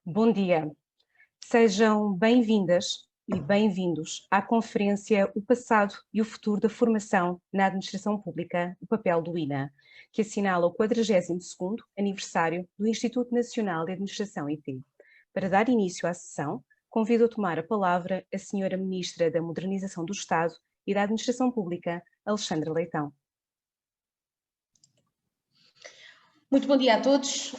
Bom dia, sejam bem-vindas e bem-vindos à conferência O Passado e o Futuro da Formação na Administração Pública, o papel do INA, que assinala o 42º aniversário do Instituto Nacional de Administração IT. Para dar início à sessão, convido a tomar a palavra a Senhora Ministra da Modernização do Estado e da Administração Pública, Alexandra Leitão. Muito bom dia a todos.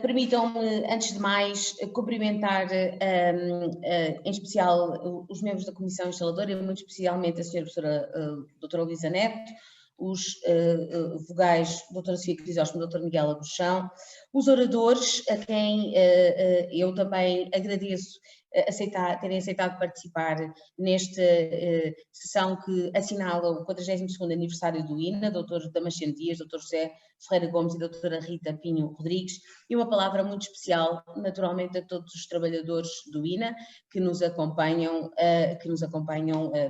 Permitam-me, antes de mais, cumprimentar em especial os membros da Comissão Instaladora e muito especialmente a Sra. Professora Doutora Luísa Neto, os vogais Doutora Sofia Crisóstomo e Dr. Miguel Agostão, os oradores, a quem eu também agradeço terem aceitado participar nesta sessão que assinala o 42º aniversário do INA, Dr. Damasceno Dias, Dr. José Ferreira Gomes e Doutora Rita Pinho Rodrigues, e uma palavra muito especial, naturalmente, a todos os trabalhadores do INA que nos acompanham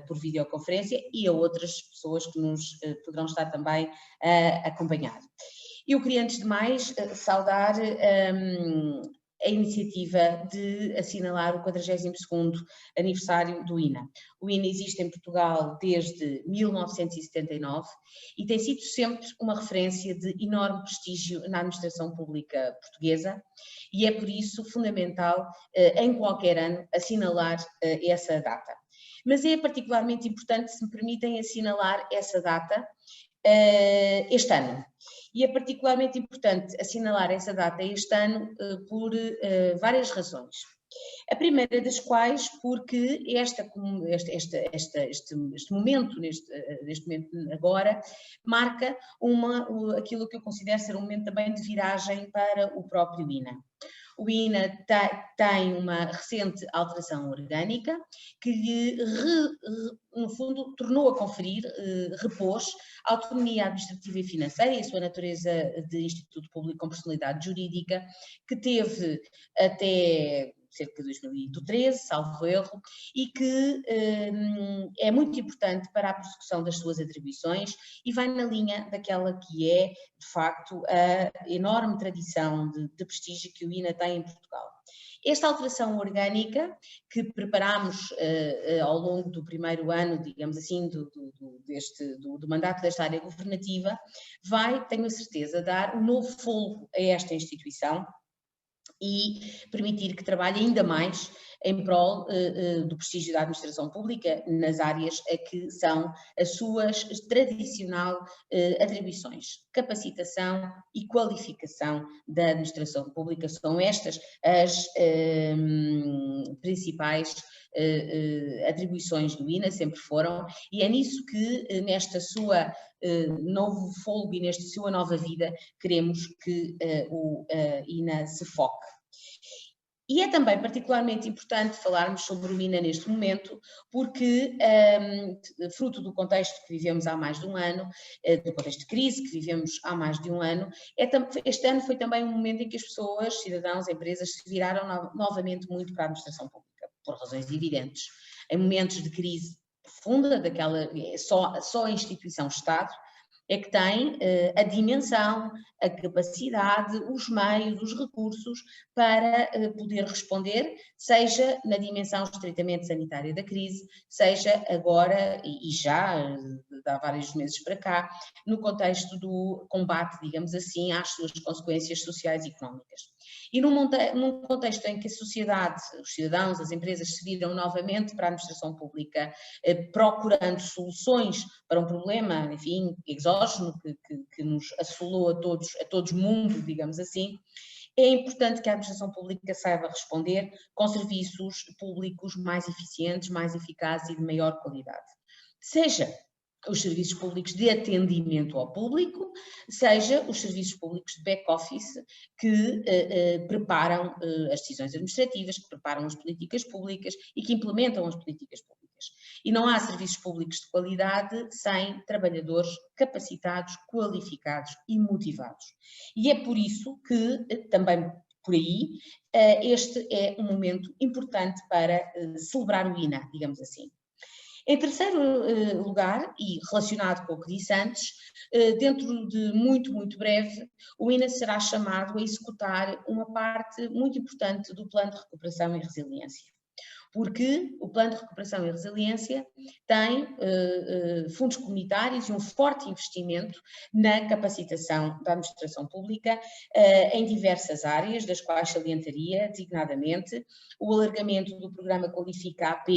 por videoconferência e a outras pessoas que nos poderão estar também a acompanhar. Eu queria, antes de mais, saudar a iniciativa de assinalar o 42º aniversário do INA. O INA existe em Portugal desde 1979 e tem sido sempre uma referência de enorme prestígio na administração pública portuguesa e é por isso fundamental em qualquer ano assinalar essa data. Mas é particularmente importante, se me permitem, assinalar essa data este ano. E é particularmente importante assinalar essa data este ano por várias razões. A primeira das quais porque este momento, neste momento agora, marca aquilo que eu considero ser um momento também de viragem para o próprio INA. O INA tem uma recente alteração orgânica que lhe, no fundo, tornou a conferir, repôs autonomia administrativa e financeira e a sua natureza de Instituto Público com personalidade jurídica, que teve até cerca de 2013, salvo erro, e que é muito importante para a prossecução das suas atribuições e vai na linha daquela que é, de facto, a enorme tradição de prestígio que o INA tem em Portugal. Esta alteração orgânica que preparámos ao longo do primeiro ano, digamos assim, do mandato desta área governativa, vai, tenho a certeza, dar um novo fôlego a esta instituição e permitir que trabalhe ainda mais em prol do prestígio da administração pública nas áreas a que são as suas tradicional atribuições. Capacitação e qualificação da administração pública são estas as principais atribuições do INA, sempre foram, e é nisso que nesta sua novo fôlego e nesta sua nova vida queremos que o INA se foque. E é também particularmente importante falarmos sobre o INA neste momento, porque, fruto do contexto que vivemos há mais de um ano, do contexto de crise que vivemos há mais de um ano, este ano foi também um momento em que as pessoas, cidadãos, empresas, se viraram novamente muito para a administração pública, por razões evidentes. Em momentos de crise profunda, só a instituição Estado, é que tem a dimensão, a capacidade, os meios, os recursos para poder responder, seja na dimensão estritamente sanitária da crise, seja agora e já há vários meses para cá, no contexto do combate, digamos assim, às suas consequências sociais e económicas. E num contexto em que a sociedade, os cidadãos, as empresas se viram novamente para a administração pública procurando soluções para um problema, enfim, exógeno que nos assolou a todos mundo, digamos assim, é importante que a administração pública saiba responder com serviços públicos mais eficientes, mais eficazes e de maior qualidade. Seja os serviços públicos de atendimento ao público, seja os serviços públicos de back-office que preparam as decisões administrativas, que preparam as políticas públicas e que implementam as políticas públicas. E não há serviços públicos de qualidade sem trabalhadores capacitados, qualificados e motivados. E é por isso que, também por aí, este é um momento importante para celebrar o INA, digamos assim. Em terceiro lugar, e relacionado com o que disse antes, dentro de muito breve, o INA será chamado a executar uma parte muito importante do Plano de Recuperação e Resiliência. Porque o Plano de Recuperação e Resiliência tem fundos comunitários e um forte investimento na capacitação da administração pública em diversas áreas, das quais salientaria, designadamente, o alargamento do programa Qualifica AP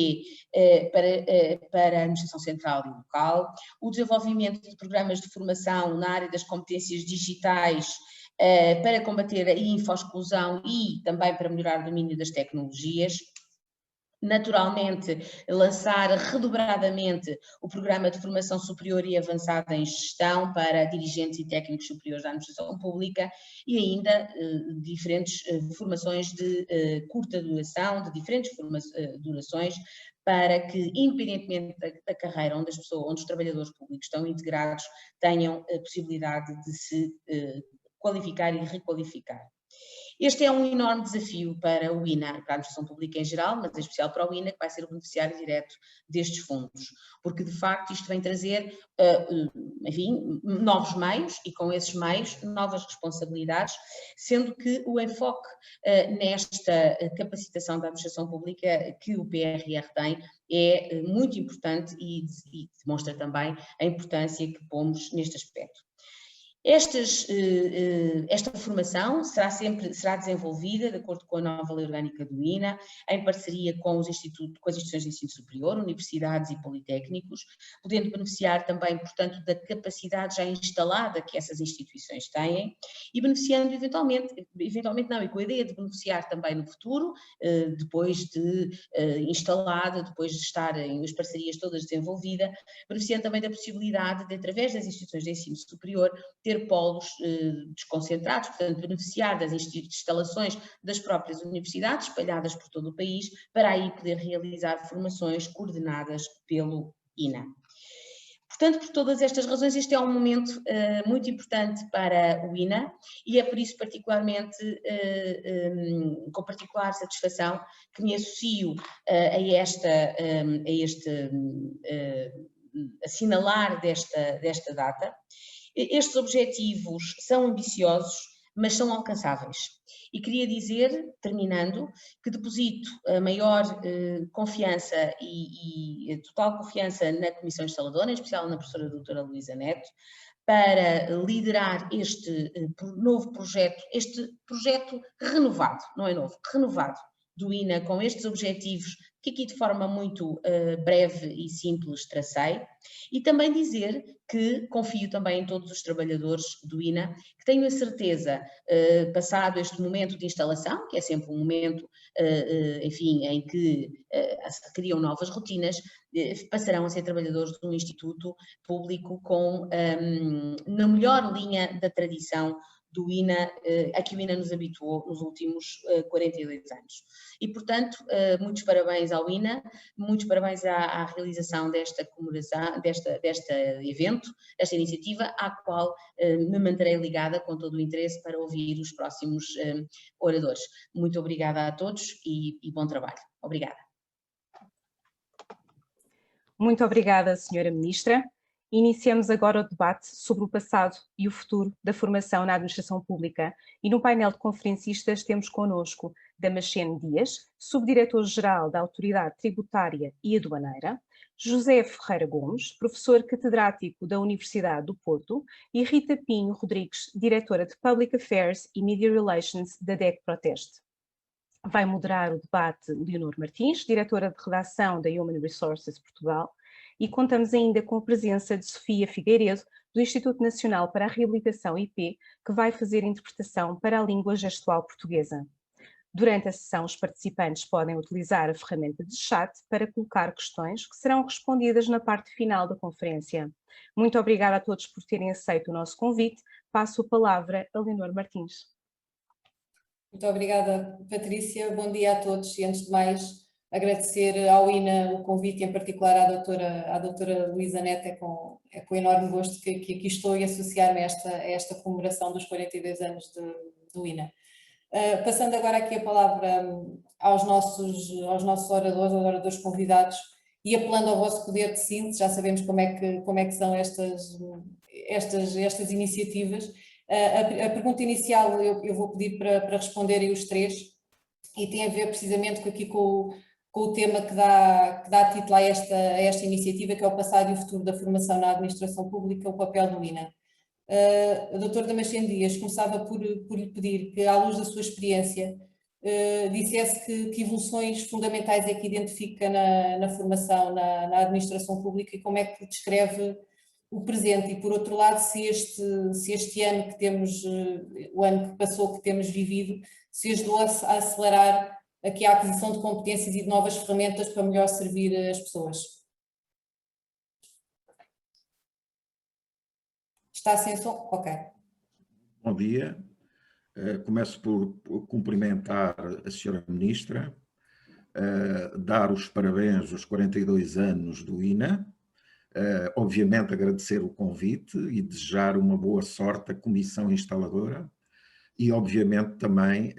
para a administração central e local, o desenvolvimento de programas de formação na área das competências digitais para combater a info-exclusão e também para melhorar o domínio das tecnologias. Naturalmente, lançar redobradamente o programa de formação superior e avançada em gestão para dirigentes e técnicos superiores da administração pública e ainda diferentes formações de curta duração, de diferentes durações, para que, independentemente da carreira onde onde os trabalhadores públicos estão integrados, tenham a possibilidade de se qualificar e requalificar. Este é um enorme desafio para o INA, para a administração pública em geral, mas em especial para o INA, que vai ser o beneficiário direto destes fundos, porque de facto isto vem trazer, enfim, novos meios e com esses meios novas responsabilidades, sendo que o enfoque nesta capacitação da administração pública que o PRR tem é muito importante e demonstra também a importância que pomos neste aspecto. Esta formação será desenvolvida de acordo com a nova lei orgânica do INA, em parceria com as instituições de ensino superior, universidades e politécnicos, podendo beneficiar também, portanto, da capacidade já instalada que essas instituições têm e beneficiando eventualmente não, e com a ideia de beneficiar também no futuro, depois de instalada, depois de estarem as parcerias todas desenvolvidas, beneficiando também da possibilidade de, através das instituições de ensino superior, ter polos desconcentrados, portanto, beneficiar das instalações das próprias universidades, espalhadas por todo o país, para aí poder realizar formações coordenadas pelo INA. Portanto, por todas estas razões, este é um momento muito importante para o INA e é por isso particularmente, com particular satisfação, que me associo a este assinalar desta data. Estes objetivos são ambiciosos, mas são alcançáveis. E queria dizer, terminando, que deposito a maior confiança e total confiança na Comissão Instaladora, em especial na professora doutora Luísa Neto, para liderar este novo projeto, este projeto renovado, não é novo, renovado, do INA, com estes objetivos que aqui de forma muito breve e simples tracei, e também dizer que confio também em todos os trabalhadores do INA, que tenho a certeza, passado este momento de instalação, que é sempre um momento, enfim, em que se criam novas rotinas, passarão a ser trabalhadores de um instituto público com, na melhor linha da tradição do INA, a que o INA nos habituou nos últimos 42 anos. E, portanto, muitos parabéns ao INA, muitos parabéns à realização desta comemoração, deste evento, esta iniciativa, à qual me manterei ligada com todo o interesse para ouvir os próximos oradores. Muito obrigada a todos e bom trabalho. Obrigada. Muito obrigada, Sra. Ministra. Iniciamos agora o debate sobre o passado e o futuro da formação na administração pública e no painel de conferencistas temos connosco Damasceno Dias, Subdiretor-Geral da Autoridade Tributária e Aduaneira, José Ferreira Gomes, Professor Catedrático da Universidade do Porto e Rita Pinho Rodrigues, Diretora de Public Affairs e Media Relations da DEC Proteste. Vai moderar o debate Leonor Martins, Diretora de Redação da Human Resources Portugal, e contamos ainda com a presença de Sofia Figueiredo, do Instituto Nacional para a Reabilitação IP, que vai fazer interpretação para a língua gestual portuguesa. Durante a sessão, os participantes podem utilizar a ferramenta de chat para colocar questões que serão respondidas na parte final da conferência. Muito obrigada a todos por terem aceito o nosso convite. Passo a palavra a Leonor Martins. Muito obrigada, Patrícia. Bom dia a todos e, antes de mais, agradecer ao INA o convite, em particular à doutora Luísa Neto, é com enorme gosto que aqui estou e associar-me a esta comemoração dos 42 anos do INA. Passando agora aqui a palavra aos nossos oradores convidados, e apelando ao vosso poder de síntese, já sabemos como é que são estas iniciativas. A pergunta inicial eu vou pedir para responderem os três e tem a ver precisamente aqui com o tema que dá título a esta iniciativa, que é o passado e o futuro da formação na administração pública, o papel do INA. A doutora Damasceno Dias começava por lhe pedir que, à luz da sua experiência, dissesse que evoluções fundamentais é que identifica na formação na administração pública e como é que descreve o presente. E, por outro lado, se este ano que temos, o ano que passou, que temos vivido, se ajudou a acelerar aqui a aquisição de competências e de novas ferramentas para melhor servir as pessoas. Está sem som? Ok. Bom dia. Começo por cumprimentar a senhora Ministra, dar os parabéns aos 42 anos do INA, obviamente agradecer o convite e desejar uma boa sorte à Comissão Instaladora e obviamente também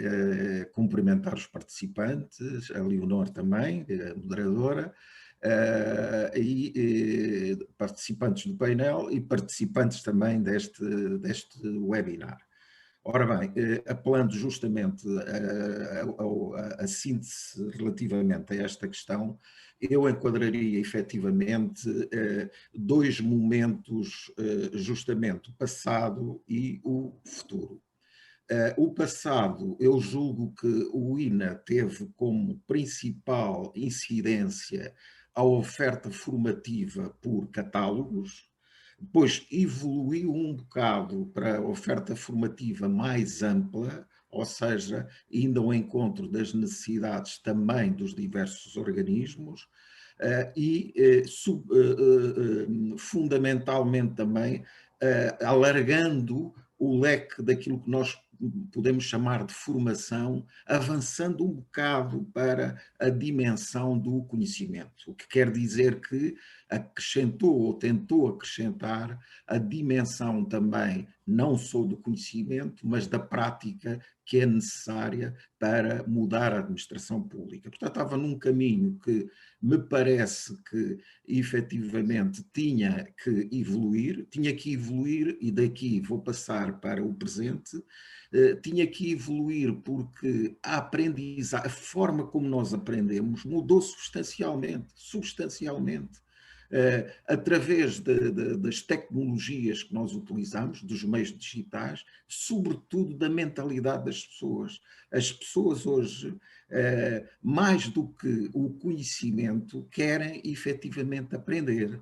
cumprimentar os participantes, a Leonor também, a moderadora, e participantes do painel e participantes também deste webinar. Ora bem, apelando justamente a síntese relativamente a esta questão, eu enquadraria efetivamente dois momentos, justamente o passado e o futuro. O passado, eu julgo que o INA teve como principal incidência a oferta formativa por catálogos, depois evoluiu um bocado para a oferta formativa mais ampla, ou seja, indo ao encontro das necessidades também dos diversos organismos, e fundamentalmente também alargando o leque daquilo que nós podemos chamar de formação, avançando um bocado para a dimensão do conhecimento, o que quer dizer que acrescentou ou tentou acrescentar a dimensão também, não só do conhecimento, mas da prática que é necessária para mudar a administração pública. Portanto, estava num caminho que me parece que efetivamente tinha que evoluir e daqui vou passar para o presente, tinha que evoluir porque a forma como nós aprendemos mudou substancialmente. Através das tecnologias que nós utilizamos, dos meios digitais, sobretudo da mentalidade das pessoas. As pessoas hoje, mais do que o conhecimento, querem efetivamente aprender.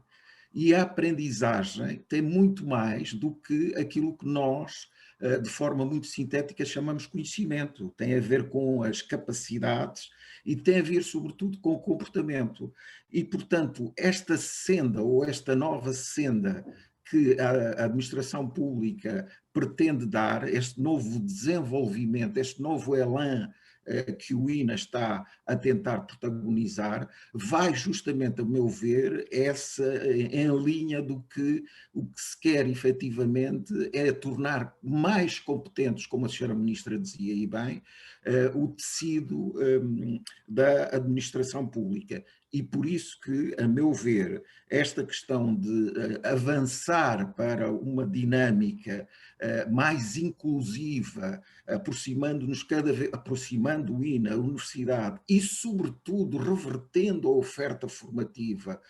E a aprendizagem tem muito mais do que aquilo que nós, de forma muito sintética, chamamos conhecimento. Tem a ver com as capacidades e tem a ver, sobretudo, com o comportamento. E, portanto, esta senda ou esta nova senda que a administração pública pretende dar, este novo desenvolvimento, este novo elan que o INA está a tentar protagonizar, vai justamente, a meu ver, em linha do que o que se quer efetivamente é tornar mais competentes, como a senhora Ministra dizia e bem, o tecido da administração pública. E por isso que, a meu ver, esta questão de avançar para uma dinâmica mais inclusiva, aproximando-nos cada vez, aproximando o INA, a universidade e, sobretudo, revertendo a oferta formativa,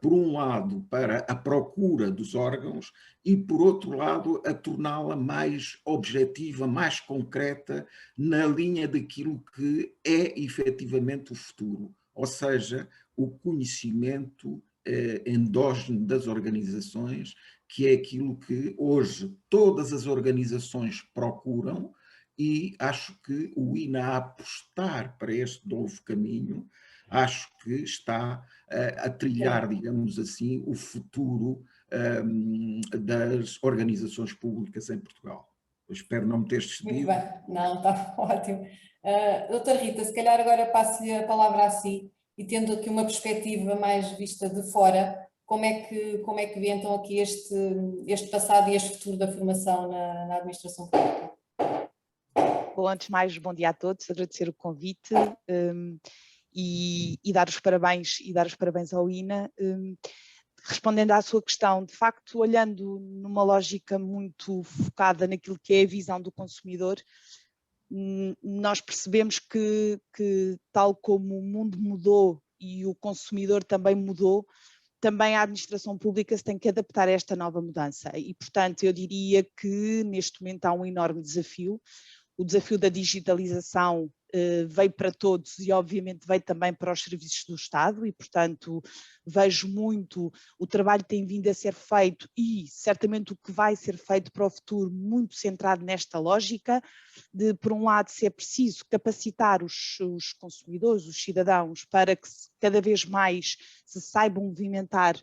por um lado, para a procura dos órgãos e, por outro lado, a torná-la mais objetiva, mais concreta, na linha daquilo que é efetivamente o futuro. Ou seja, o conhecimento endógeno das organizações, que é aquilo que hoje todas as organizações procuram, e acho que o INA a apostar para este novo caminho, acho que está a trilhar, digamos assim, o futuro das organizações públicas em Portugal. Eu espero não me ter excedido. Muito bem, não, está ótimo. Doutora Rita, se calhar agora passo-lhe a palavra a si e tendo aqui uma perspectiva mais vista de fora, como é que vê então aqui este passado e este futuro da formação na administração pública? Bom, antes de mais, bom dia a todos, agradecer o convite e dar os parabéns ao INA. Respondendo à sua questão, de facto, olhando numa lógica muito focada naquilo que é a visão do consumidor, nós percebemos que tal como o mundo mudou e o consumidor também mudou, também a administração pública se tem que adaptar a esta nova mudança. E, portanto, eu diria que neste momento há um enorme desafio. O desafio da digitalização veio para todos e obviamente veio também para os serviços do Estado e, portanto, vejo muito o trabalho que tem vindo a ser feito e certamente o que vai ser feito para o futuro muito centrado nesta lógica de, por um lado, se é preciso capacitar os consumidores, os cidadãos, para que cada vez mais se saibam movimentar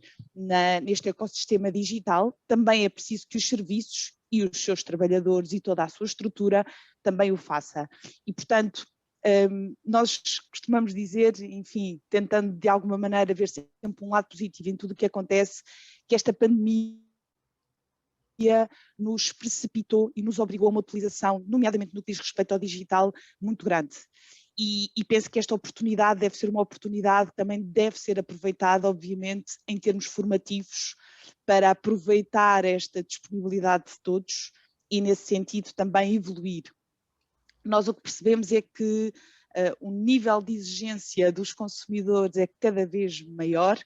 neste ecossistema digital, também é preciso que os serviços e os seus trabalhadores e toda a sua estrutura também o faça. E, portanto, nós costumamos dizer, enfim, tentando de alguma maneira ver sempre um lado positivo em tudo o que acontece, que esta pandemia nos precipitou e nos obrigou a uma utilização, nomeadamente no que diz respeito ao digital, muito grande. E penso que esta oportunidade deve ser uma oportunidade que também deve ser aproveitada, obviamente, em termos formativos, para aproveitar esta disponibilidade de todos e, nesse sentido, também evoluir. Nós o que percebemos é que o nível de exigência dos consumidores é cada vez maior.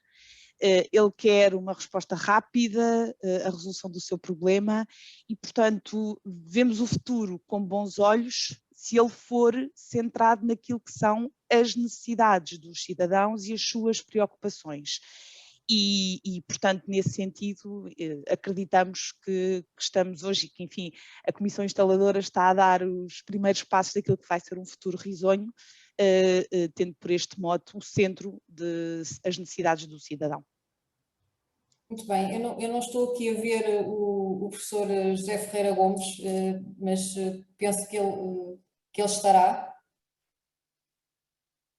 Ele quer uma resposta rápida, a resolução do seu problema e, portanto, vemos o futuro com bons olhos se ele for centrado naquilo que são as necessidades dos cidadãos e as suas preocupações. E, portanto, nesse sentido, acreditamos que estamos hoje e que, enfim, a Comissão Instaladora está a dar os primeiros passos daquilo que vai ser um futuro risonho, tendo por este modo o centro das necessidades do cidadão. Muito bem, eu não estou aqui a ver o professor José Ferreira Gomes, mas penso que ele estará.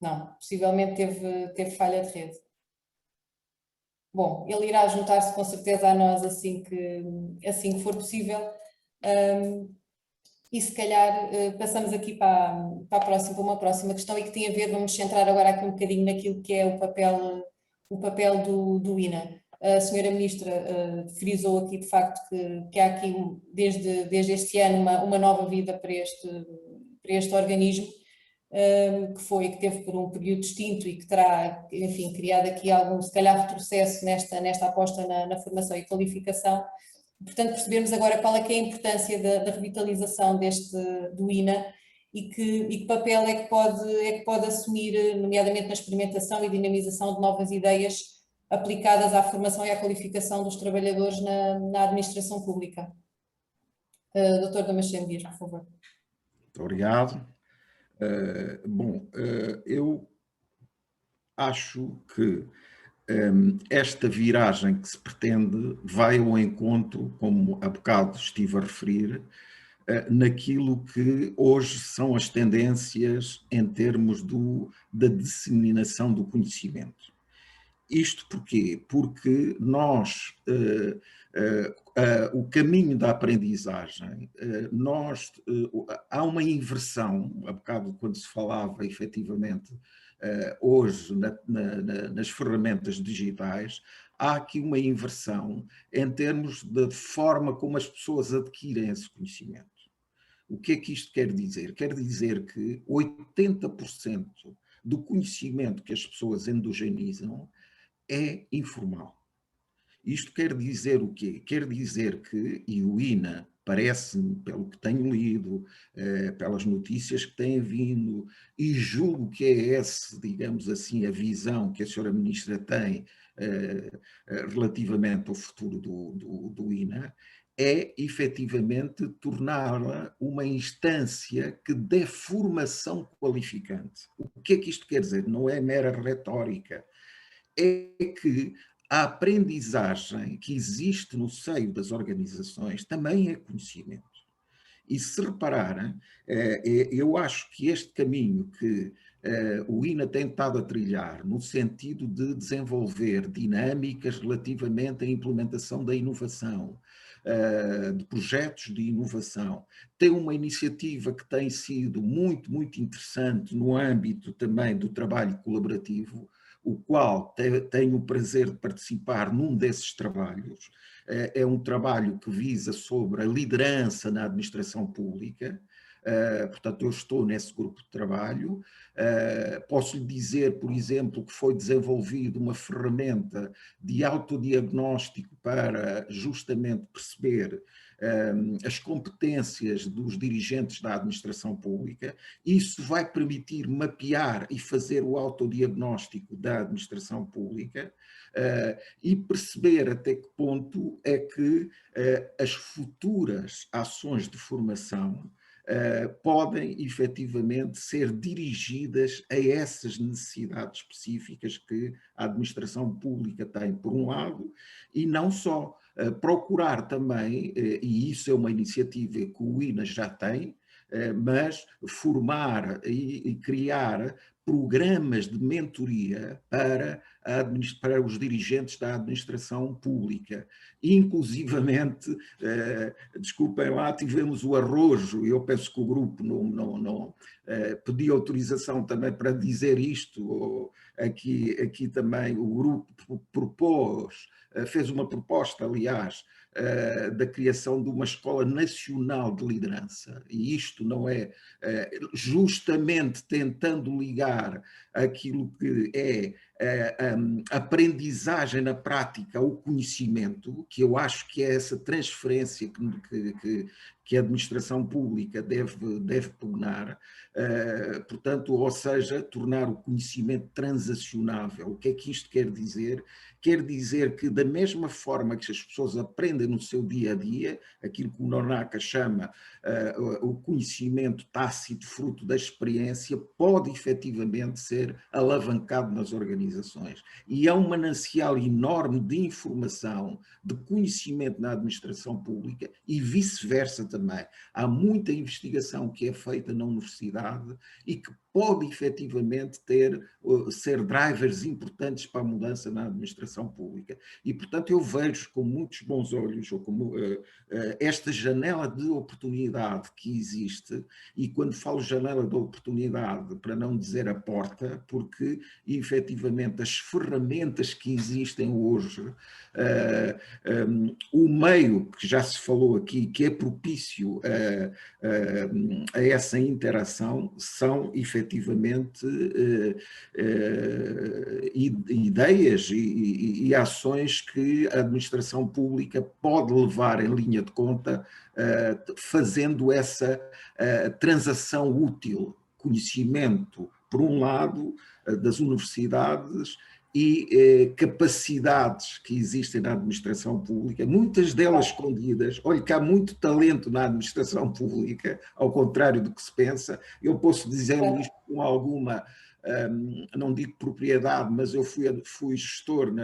Não, possivelmente teve falha de rede. Bom, ele irá juntar-se com certeza a nós assim que for possível. E se calhar passamos aqui para uma próxima questão e que tem a ver, vamos centrar agora aqui um bocadinho naquilo que é o papel do INA. A senhora Ministra frisou aqui de facto que há aqui desde este ano uma nova vida para este organismo, que teve por um período distinto e que terá, enfim, criado aqui algum, se calhar, retrocesso nesta aposta na formação e qualificação. Portanto, percebemos agora qual é que é a importância da revitalização do INA e que papel é que pode assumir, nomeadamente na experimentação e dinamização de novas ideias aplicadas à formação e à qualificação dos trabalhadores na administração pública. Dr. Damasceno Dias, por favor. Muito obrigado. Eu acho que esta viragem que se pretende vai ao encontro, como há bocado estive a referir, naquilo que hoje são as tendências em termos da disseminação do conhecimento. Isto porquê? Porque nós, o caminho da aprendizagem, há uma inversão, há bocado quando se falava efetivamente, hoje nas ferramentas digitais, há aqui uma inversão em termos da forma como as pessoas adquirem esse conhecimento. O que é que isto quer dizer? Quer dizer que 80% do conhecimento que as pessoas endogenizam é informal. Isto quer dizer o quê? Quer dizer que, e o INA parece-me, pelo que tenho lido, pelas notícias que têm vindo, e julgo que é essa, digamos assim, a visão que a senhora Ministra tem relativamente ao futuro do INA, é efetivamente torná-la uma instância que dê formação qualificante. O que é que isto quer dizer? Não é mera retórica. É que a aprendizagem que existe no seio das organizações também é conhecimento. E se repararem, eu acho que este caminho que o INA tem estado a trilhar no sentido de desenvolver dinâmicas relativamente à implementação da inovação, de projetos de inovação. Tem uma iniciativa que tem sido muito, muito interessante no âmbito também do trabalho colaborativo, o qual tenho o prazer de participar num desses trabalhos. É um trabalho que visa sobre a liderança na administração pública. Portanto, eu estou nesse grupo de trabalho. Posso lhe dizer, por exemplo, que foi desenvolvida uma ferramenta de autodiagnóstico para justamente perceber as competências dos dirigentes da administração pública. Isso vai permitir mapear e fazer o autodiagnóstico da administração pública e perceber até que ponto é que as futuras ações de formação podem efetivamente ser dirigidas a essas necessidades específicas que a administração pública tem, por um lado, e não só. Procurar também, e isso é uma iniciativa que o INA já tem, mas formar e criar programas de mentoria para os dirigentes da administração pública. Inclusivamente, desculpem lá, tivemos o arrojo, eu penso que o grupo não pediu autorização também para dizer isto, aqui também o grupo fez uma proposta, aliás, da criação de uma escola nacional de liderança, e isto não é justamente tentando ligar aquilo que é a aprendizagem na prática ao conhecimento, que eu acho que é essa transferência que a administração pública deve pugnar, portanto, ou seja, tornar o conhecimento transacionável. O que é que isto quer dizer? Quer dizer que, da mesma forma que as pessoas aprendem no seu dia a dia, aquilo que o Nonaka chama o conhecimento tácito, fruto da experiência, pode efetivamente ser alavancado nas organizações. E é um manancial enorme de informação, de conhecimento na administração pública e vice-versa também. Há muita investigação que é feita na universidade e que pode efetivamente ser drivers importantes para a mudança na administração pública. E, portanto, eu vejo com muitos bons olhos esta janela de oportunidade que existe, e quando falo janela de oportunidade, para não dizer a porta, porque efetivamente as ferramentas que existem hoje, o meio que já se falou aqui, que é propício a essa interação, são efetivamente ideias e ações que a administração pública pode levar em linha de conta, fazendo essa transação útil, conhecimento, por um lado, das universidades, e capacidades que existem na administração pública, muitas delas escondidas. Olha que há muito talento na administração pública, ao contrário do que se pensa. Eu posso dizer isto com alguma, não digo propriedade, mas eu fui gestor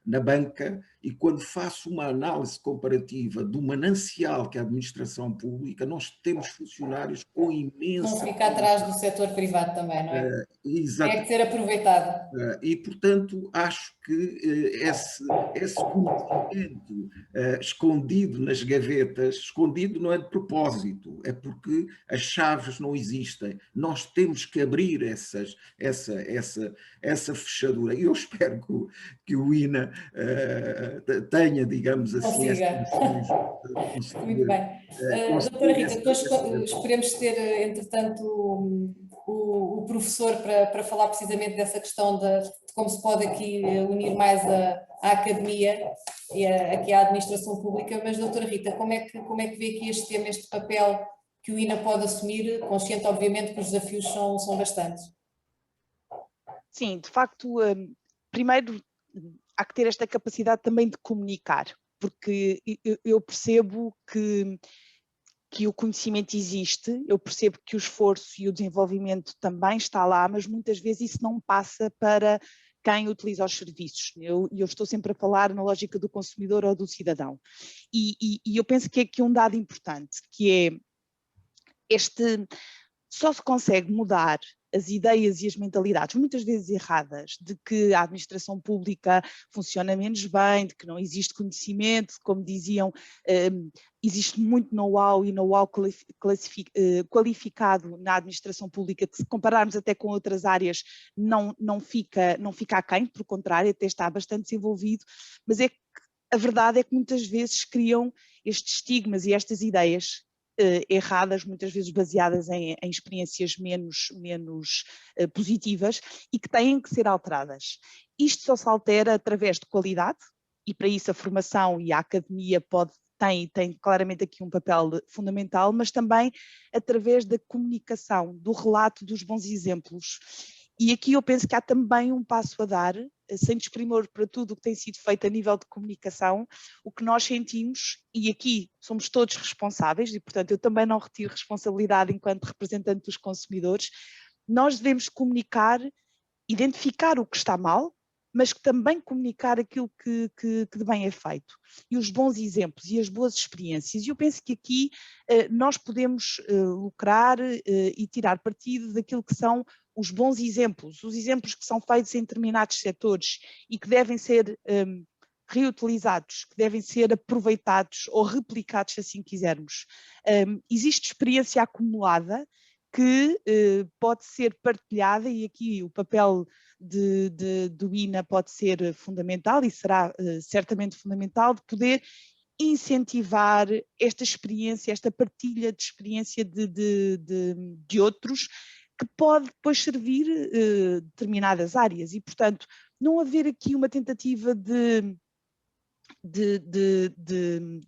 na banca, e quando faço uma análise comparativa do manancial que é a administração pública, nós temos funcionários com imenso... Não fica atrás do setor privado também, não é? Exatamente. É que ser aproveitado. E, portanto, acho que esse conhecimento escondido nas gavetas, escondido não é de propósito, é porque as chaves não existem. Nós temos que abrir essa fechadura. E eu espero que o INA tenha, digamos assim, essa consiga. Muito bem. Doutora Rita, depois esperemos ter, entretanto, o professor para falar precisamente dessa questão de como se pode aqui unir mais a academia e aqui a administração pública, mas doutora Rita, como é que vê aqui este tema, este papel que o INA pode assumir, consciente obviamente que os desafios são bastantes? Sim, de facto, primeiro há que ter esta capacidade também de comunicar, porque eu percebo que o conhecimento existe, eu percebo que o esforço e o desenvolvimento também está lá, mas muitas vezes isso não passa para quem utiliza os serviços. Eu estou sempre a falar na lógica do consumidor ou do cidadão. E eu penso que é aqui um dado importante, que é só se consegue mudar as ideias e as mentalidades, muitas vezes erradas, de que a administração pública funciona menos bem, de que não existe conhecimento, como diziam, existe muito know-how e know-how qualificado na administração pública, que se compararmos até com outras áreas não fica aquém, pelo contrário, até está bastante desenvolvido, mas é que a verdade é que muitas vezes criam estes estigmas e estas ideias erradas, muitas vezes baseadas em experiências menos positivas e que têm que ser alteradas. Isto só se altera através de qualidade e para isso a formação e a academia tem claramente aqui um papel fundamental, mas também através da comunicação, do relato dos bons exemplos. E aqui eu penso que há também um passo a dar, sem desprimor para tudo o que tem sido feito a nível de comunicação, o que nós sentimos, e aqui somos todos responsáveis, e portanto eu também não retiro responsabilidade enquanto representante dos consumidores, nós devemos comunicar, identificar o que está mal, mas também comunicar aquilo que de bem é feito. E os bons exemplos e as boas experiências. E eu penso que aqui nós podemos lucrar e tirar partido daquilo que são os bons exemplos, os exemplos que são feitos em determinados setores e que devem ser reutilizados, que devem ser aproveitados ou replicados, se assim quisermos. Existe experiência acumulada que pode ser partilhada e aqui o papel do INA pode ser fundamental e será certamente fundamental de poder incentivar esta experiência, esta partilha de experiência de outros que pode depois servir determinadas áreas e, portanto, não haver aqui uma tentativa de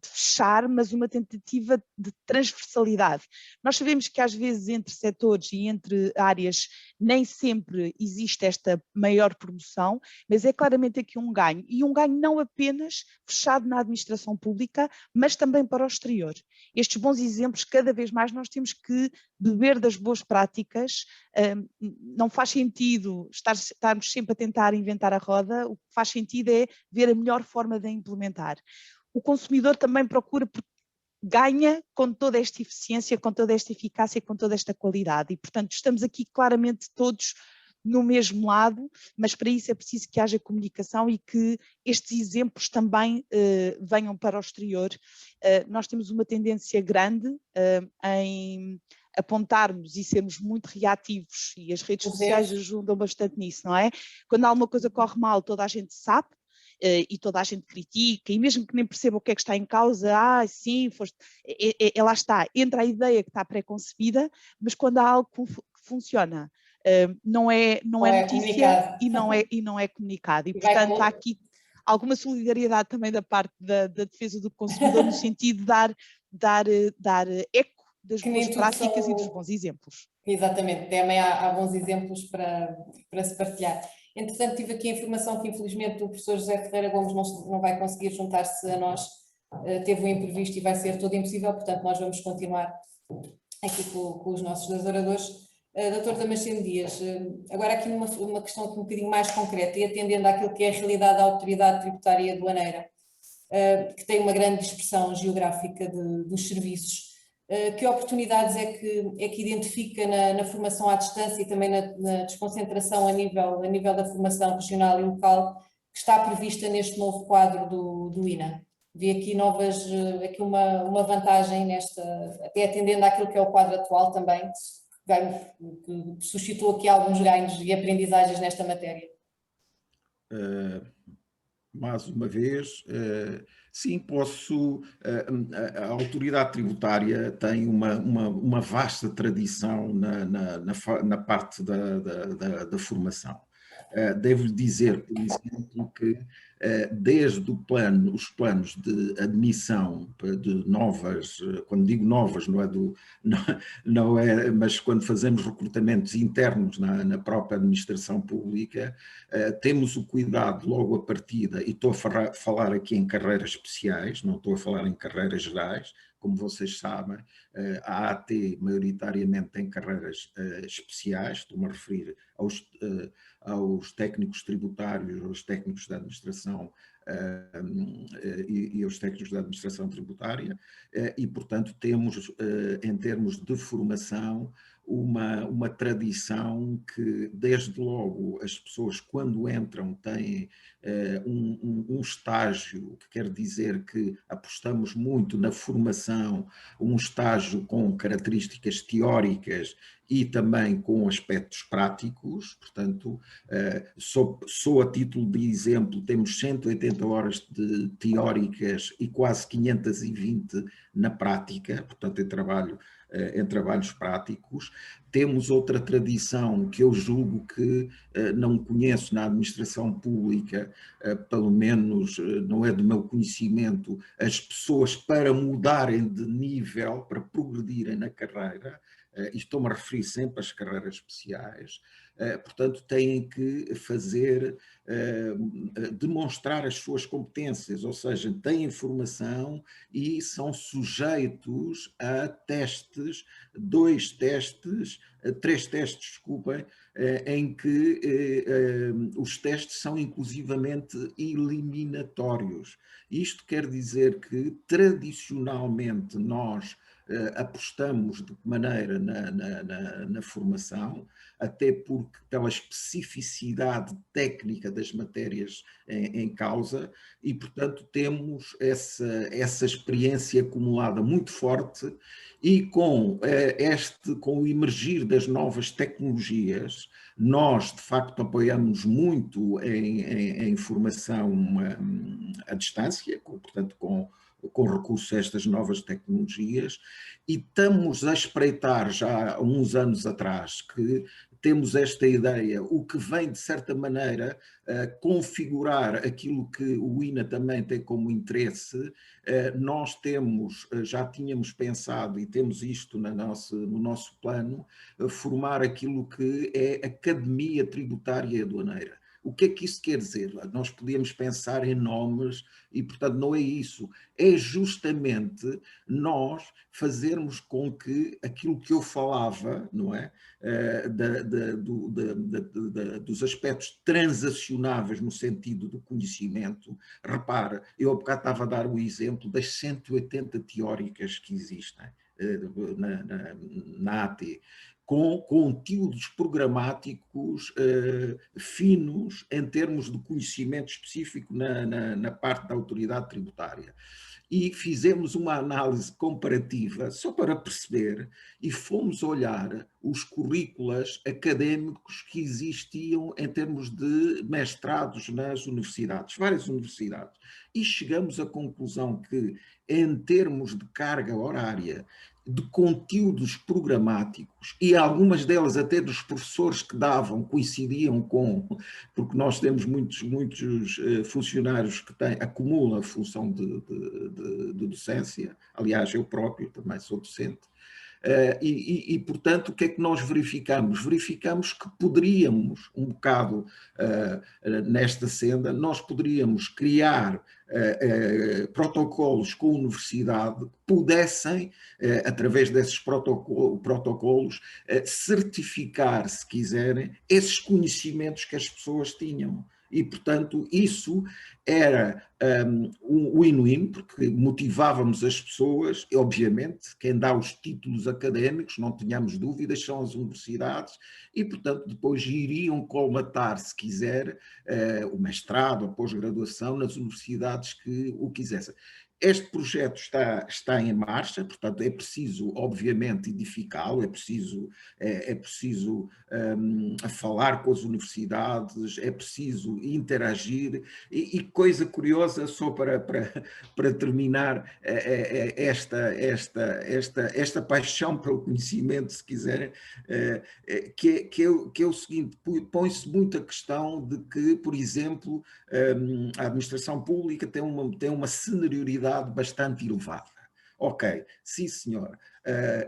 fechar, mas uma tentativa de transversalidade. Nós sabemos que às vezes entre setores e entre áreas nem sempre existe esta maior promoção, mas é claramente aqui um ganho, e um ganho não apenas fechado na administração pública, mas também para o exterior. Estes bons exemplos, cada vez mais nós temos que beber das boas práticas, não faz sentido estarmos sempre a tentar inventar a roda, o que faz sentido é ver a melhor forma de implementar. O consumidor também procura, porque ganha com toda esta eficiência, com toda esta eficácia, com toda esta qualidade e, portanto, estamos aqui claramente todos no mesmo lado, mas para isso é preciso que haja comunicação e que estes exemplos também venham para o exterior. Nós temos uma tendência grande em apontarmos e sermos muito reativos, e as redes sociais ajudam bastante nisso, não é? Quando alguma coisa corre mal, toda a gente sabe, e toda a gente critica, e mesmo que nem perceba o que é que está em causa, sim, lá está, entra a ideia que está pré-concebida, mas quando há algo que funciona, não é notícia e não é comunicado, e portanto há aqui alguma solidariedade também da parte da defesa do consumidor no sentido de dar eco das boas práticas e dos bons exemplos. Exatamente, também há bons exemplos para se partilhar. Entretanto, tive aqui a informação que infelizmente o professor José Ferreira Gomes não vai conseguir juntar-se a nós, teve um imprevisto e vai ser todo impossível, portanto nós vamos continuar aqui com os nossos dois oradores. Dr. Damasceno Dias, agora aqui uma questão aqui um bocadinho mais concreta e atendendo àquilo que é a realidade da autoridade tributária aduaneira, que tem uma grande dispersão geográfica dos serviços. Que oportunidades é que identifica na formação à distância e também na desconcentração a nível da formação regional e local que está prevista neste novo quadro do INA? Vi aqui uma vantagem nesta, até atendendo àquilo que é o quadro atual também, que suscitou aqui alguns ganhos e aprendizagens nesta matéria. Mais uma vez, sim, posso. A autoridade tributária tem uma vasta tradição na parte da formação. Devo dizer, por exemplo, que desde os planos de admissão de novas, quando digo novas, não é, mas quando fazemos recrutamentos internos na própria administração pública, temos o cuidado logo à partida, e estou a falar aqui em carreiras especiais, não estou a falar em carreiras gerais, como vocês sabem, a AT maioritariamente tem carreiras especiais, estou-me a referir aos técnicos tributários, aos técnicos da administração e aos técnicos da administração tributária, e portanto temos, em termos de formação, uma tradição que, desde logo, as pessoas, quando entram, têm um estágio, que quer dizer que apostamos muito na formação, um estágio com características teóricas e também com aspectos práticos. Portanto, só a título de exemplo, temos 180 horas de teóricas e quase 520 na prática, portanto, em trabalhos práticos. Temos outra tradição que eu julgo que não conheço na administração pública, pelo menos não é do meu conhecimento, as pessoas para mudarem de nível, para progredirem na carreira, e estou-me a referir sempre às carreiras especiais, portanto têm que demonstrar as suas competências, ou seja, têm formação e são sujeitos a testes, três testes, desculpem, em que os testes são inclusivamente eliminatórios. Isto quer dizer que, tradicionalmente, nós apostamos de que maneira na formação, até porque pela especificidade técnica das matérias em causa, e portanto temos essa experiência acumulada muito forte, e com o emergir das novas tecnologias, nós de facto apoiamos muito em formação à distância, portanto com recurso a estas novas tecnologias, e estamos a espreitar já há uns anos atrás que temos esta ideia, o que vem de certa maneira configurar aquilo que o INA também tem como interesse. Nós já tínhamos pensado, e temos isto no nosso plano, formar aquilo que é a Academia Tributária Aduaneira. O que é que isso quer dizer? Nós podíamos pensar em nomes e, portanto, não é isso. É justamente nós fazermos com que aquilo que eu falava, não é? Dos aspectos transacionáveis no sentido do conhecimento. Repara, eu há bocado estava a dar o exemplo das 180 teóricas que existem na AT, com conteúdos programáticos finos em termos de conhecimento específico na parte da autoridade tributária. E fizemos uma análise comparativa só para perceber, e fomos olhar os currículos académicos que existiam em termos de mestrados nas universidades, várias universidades, e chegamos à conclusão que, em termos de carga horária, de conteúdos programáticos, e algumas delas até dos professores que davam coincidiam porque nós temos muitos funcionários que acumulam a função de docência, aliás eu próprio também sou docente, portanto o que é que nós verificamos? Verificamos que poderíamos, um bocado nesta senda, nós poderíamos criar protocolos com a universidade que pudessem, através desses protocolos, certificar, se quiserem, esses conhecimentos que as pessoas tinham. E, portanto, isso era um win-win, porque motivávamos as pessoas, e, obviamente, quem dá os títulos académicos, não tenhamos dúvidas, são as universidades, e, portanto, depois iriam colmatar, se quiser, o mestrado, a pós-graduação nas universidades que o quisessem. Este projeto está em marcha, portanto é preciso, obviamente, edificá-lo, é preciso falar com as universidades, é preciso interagir, e coisa curiosa, só para terminar, esta paixão pelo conhecimento, se quiserem, que é o seguinte: põe-se muito a questão de que, por exemplo, a administração pública tem uma senioridade bastante elevada. Ok, sim senhor.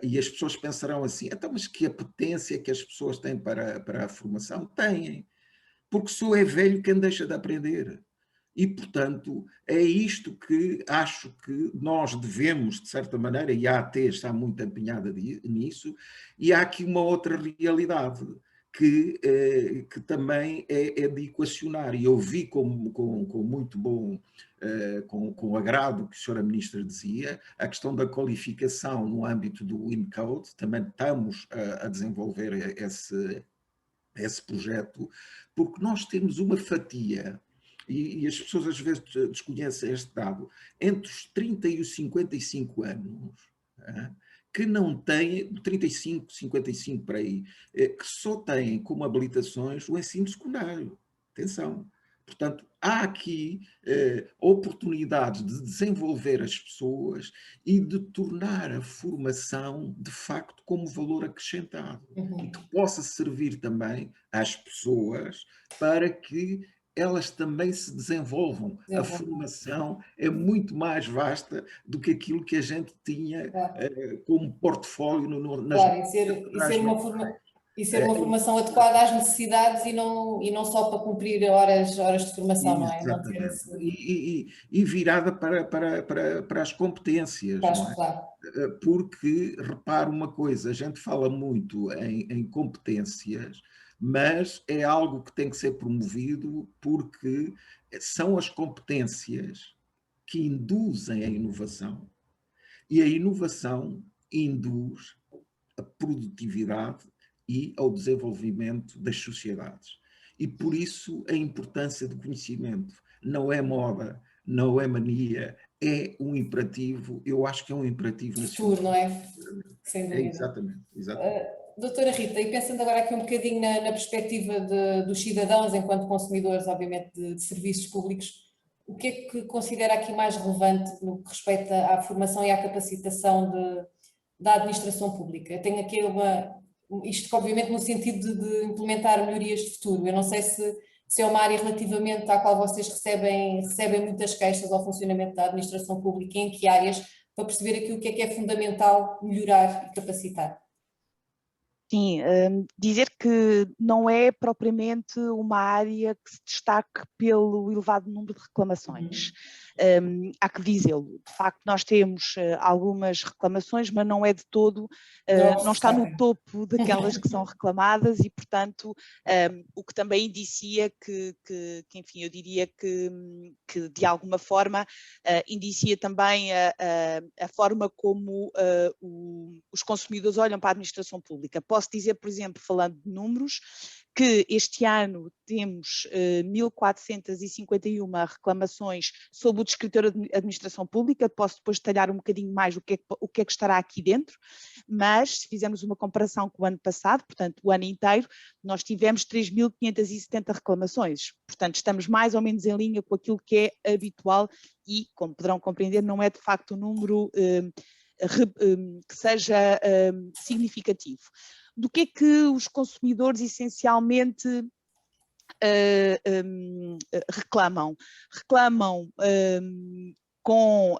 E as pessoas pensarão assim, então, mas que apetência que as pessoas têm para a formação? Têm, porque só é velho quem deixa de aprender. E, portanto, é isto que acho que nós devemos, de certa maneira, e a AT está muito empenhada nisso, e há aqui uma outra realidade, que também é de equacionar. E eu vi com muito bom, com agrado o que a senhora Ministra dizia, a questão da qualificação no âmbito do WinCode. Também estamos a desenvolver esse projeto, porque nós temos uma fatia, e as pessoas às vezes desconhecem este dado, entre os 30 e os 55 anos, que não têm, 35, 55 para aí, que só têm como habilitações o ensino secundário. Atenção. Portanto, há aqui oportunidades de desenvolver as pessoas e de tornar a formação, de facto, como valor acrescentado. E que possa servir também às pessoas para que elas também se desenvolvam. A formação é muito mais vasta do que aquilo que a gente tinha como portfólio nas claro, e ser uma formação adequada às necessidades e não só para cumprir horas de formação, não é? Não ter esse... e virada para as competências, não é? Claro. Porque, repara uma coisa, a gente fala muito em competências, mas é algo que tem que ser promovido porque são as competências que induzem a inovação. E a inovação induz a produtividade e ao desenvolvimento das sociedades. E por isso a importância do conhecimento. Não é moda, não é mania, é um imperativo, eu acho que é um imperativo nacional. Futuro, não é? Sem dúvida. Exatamente. Doutora Rita, e pensando agora aqui um bocadinho na perspectiva dos cidadãos enquanto consumidores, obviamente, de serviços públicos, o que é que considera aqui mais relevante no que respeita à formação e à capacitação da administração pública? Eu tenho aqui isto obviamente no sentido de implementar melhorias de futuro. Eu não sei se é uma área relativamente à qual vocês recebem muitas queixas ao funcionamento da administração pública e em que áreas, para perceber aqui o que é fundamental melhorar e capacitar. Sim, dizer que não é propriamente uma área que se destaque pelo elevado número de reclamações. Há que dizê-lo. De facto, nós temos algumas reclamações, mas não é de todo, não está no topo daquelas que são reclamadas e, portanto, o que também indicia que enfim, eu diria que de alguma forma indicia também a forma como os consumidores olham para a administração pública. Posso dizer, por exemplo, falando de números, que este ano temos 1.451 reclamações sobre o descritor de administração pública. Posso depois detalhar um bocadinho mais o que é que estará aqui dentro, mas se fizermos uma comparação com o ano passado, portanto o ano inteiro, nós tivemos 3.570 reclamações. Portanto, estamos mais ou menos em linha com aquilo que é habitual e, como poderão compreender, não é de facto um número que seja significativo. Do que é que os consumidores essencialmente reclamam? Reclamam com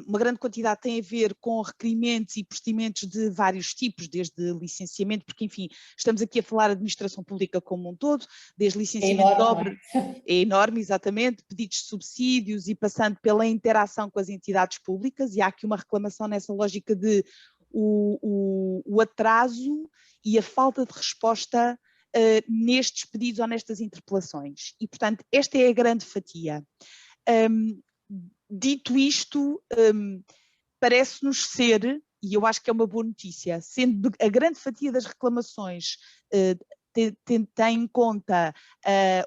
uma grande quantidade, tem a ver com requerimentos e procedimentos de vários tipos, desde licenciamento, porque enfim, estamos aqui a falar de administração pública como um todo, desde licenciamento de obra, é enorme, exatamente, pedidos de subsídios e passando pela interação com as entidades públicas, e há aqui uma reclamação nessa lógica de o atraso e a falta de resposta nestes pedidos ou nestas interpelações. E, portanto, esta é a grande fatia. Dito isto, parece-nos ser, e eu acho que é uma boa notícia, sendo a grande fatia das reclamações tem em conta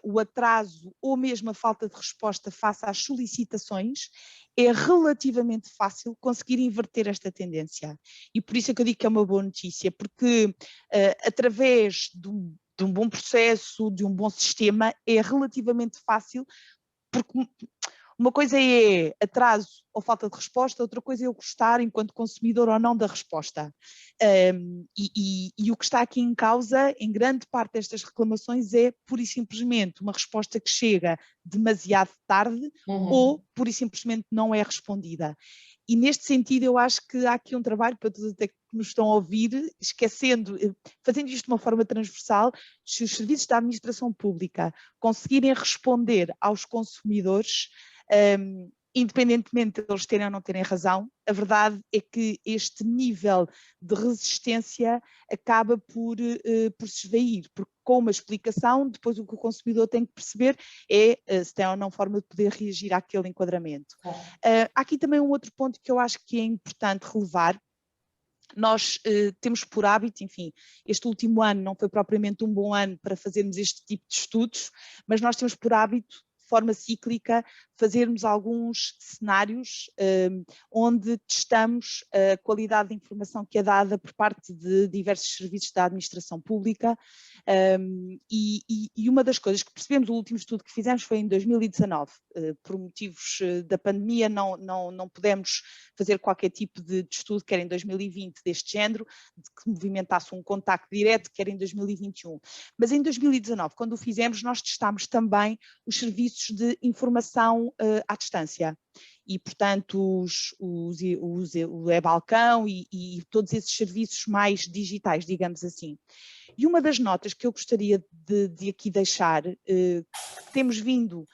o atraso ou mesmo a falta de resposta face às solicitações, é relativamente fácil conseguir inverter esta tendência. E por isso é que eu digo que é uma boa notícia, porque através de um bom processo, de um bom sistema, é relativamente fácil, porque uma coisa é atraso ou falta de resposta, outra coisa é eu gostar enquanto consumidor ou não da resposta. E o que está aqui em causa, em grande parte destas reclamações, é pura e simplesmente uma resposta que chega demasiado tarde ou pura e simplesmente não é respondida. E neste sentido eu acho que há aqui um trabalho para todos até que nos estão a ouvir, fazendo isto de uma forma transversal, se os serviços da administração pública conseguirem responder aos consumidores, independentemente de eles terem ou não terem razão, a verdade é que este nível de resistência acaba por se esvair, porque com uma explicação, depois o que o consumidor tem que perceber é se tem ou não forma de poder reagir àquele enquadramento. Há aqui também um outro ponto que eu acho que é importante relevar. Nós temos por hábito, enfim, este último ano não foi propriamente um bom ano para fazermos este tipo de estudos, mas nós temos por hábito, de forma cíclica, fazermos alguns cenários onde testamos a qualidade de informação que é dada por parte de diversos serviços da administração pública, e uma das coisas que percebemos, o último estudo que fizemos foi em 2019, por motivos da pandemia não pudemos fazer qualquer tipo de estudo, quer em 2020 deste género, de que movimentasse um contacto direto, quer em 2021. Mas em 2019, quando o fizemos, nós testámos também os serviços de informação à distância. E, portanto, o e-balcão e todos esses serviços mais digitais, digamos assim. E uma das notas que eu gostaria de aqui deixar, que temos vindo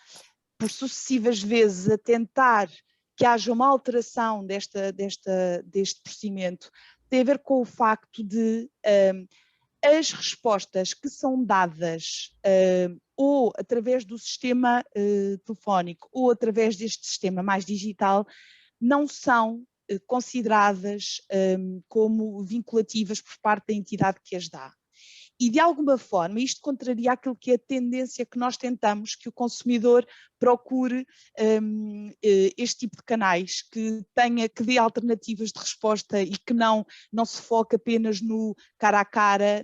por sucessivas vezes a tentar que haja uma alteração deste procedimento, tem a ver com o facto de as respostas que são dadas ou através do sistema telefónico ou através deste sistema mais digital não são consideradas como vinculativas por parte da entidade que as dá. E, de alguma forma, isto contraria aquilo que é a tendência que nós tentamos que o consumidor procure este tipo de canais, que dê alternativas de resposta e que não se foque apenas no cara a cara,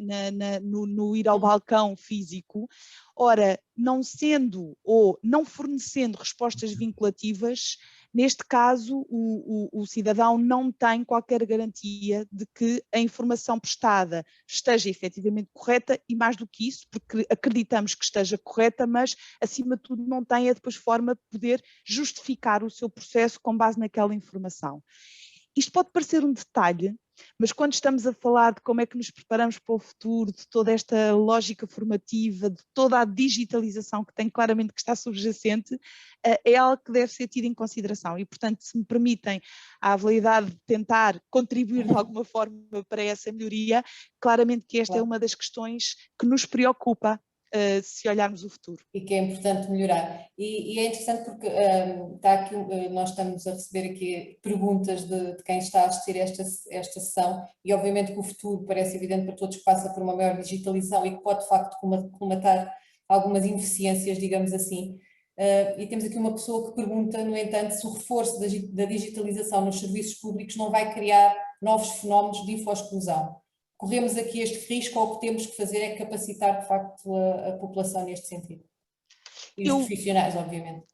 no ir ao balcão físico. Ora, não sendo ou não fornecendo respostas vinculativas, neste caso o cidadão não tem qualquer garantia de que a informação prestada esteja efetivamente correta e, mais do que isso, porque acreditamos que esteja correta, mas acima de tudo não tem depois forma de poder justificar o seu processo com base naquela informação. Isto pode parecer um detalhe, mas quando estamos a falar de como é que nos preparamos para o futuro, de toda esta lógica formativa, de toda a digitalização que tem claramente que está subjacente, é algo que deve ser tido em consideração e, portanto, se me permitem a validade de tentar contribuir de alguma forma para essa melhoria, claramente que esta é uma das questões que nos preocupa se olharmos o futuro. E que é importante melhorar. E é interessante porque está aqui, nós estamos a receber aqui perguntas de quem está a assistir esta sessão e obviamente que o futuro parece evidente para todos que passa por uma maior digitalização e que pode de facto colmatar algumas ineficiências, digamos assim. E temos aqui uma pessoa que pergunta, no entanto, se o reforço da digitalização nos serviços públicos não vai criar novos fenómenos de infoexclusão. Corremos aqui este risco ou o que temos que fazer é capacitar de facto a população neste sentido? E os profissionais, obviamente.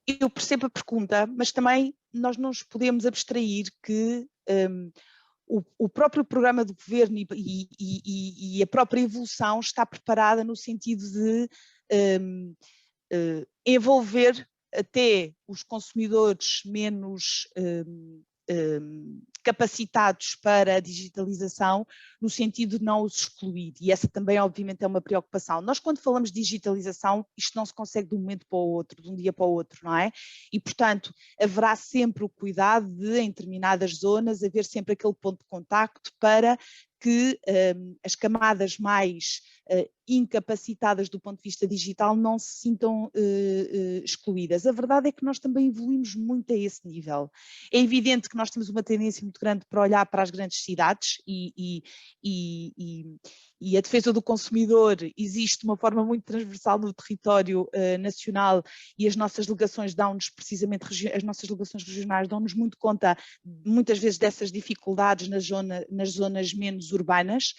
Eu percebo a pergunta, mas também nós não nos podemos abstrair que o próprio programa do governo e a própria evolução está preparada no sentido de envolver até os consumidores menos capacitados para a digitalização, no sentido de não os excluir, e essa também obviamente é uma preocupação. Nós quando falamos de digitalização, isto não se consegue de um momento para o outro, de um dia para o outro, não é? E portanto haverá sempre o cuidado de, em determinadas zonas, haver sempre aquele ponto de contacto para que as camadas mais incapacitadas do ponto de vista digital não se sintam excluídas. A verdade é que nós também evoluímos muito a esse nível. É evidente que nós temos uma tendência muito grande para olhar para as grandes cidades e a defesa do consumidor existe de uma forma muito transversal no território nacional e as nossas delegações dão-nos precisamente, as nossas delegações regionais dão-nos muito conta muitas vezes dessas dificuldades nas zonas menos urbanas,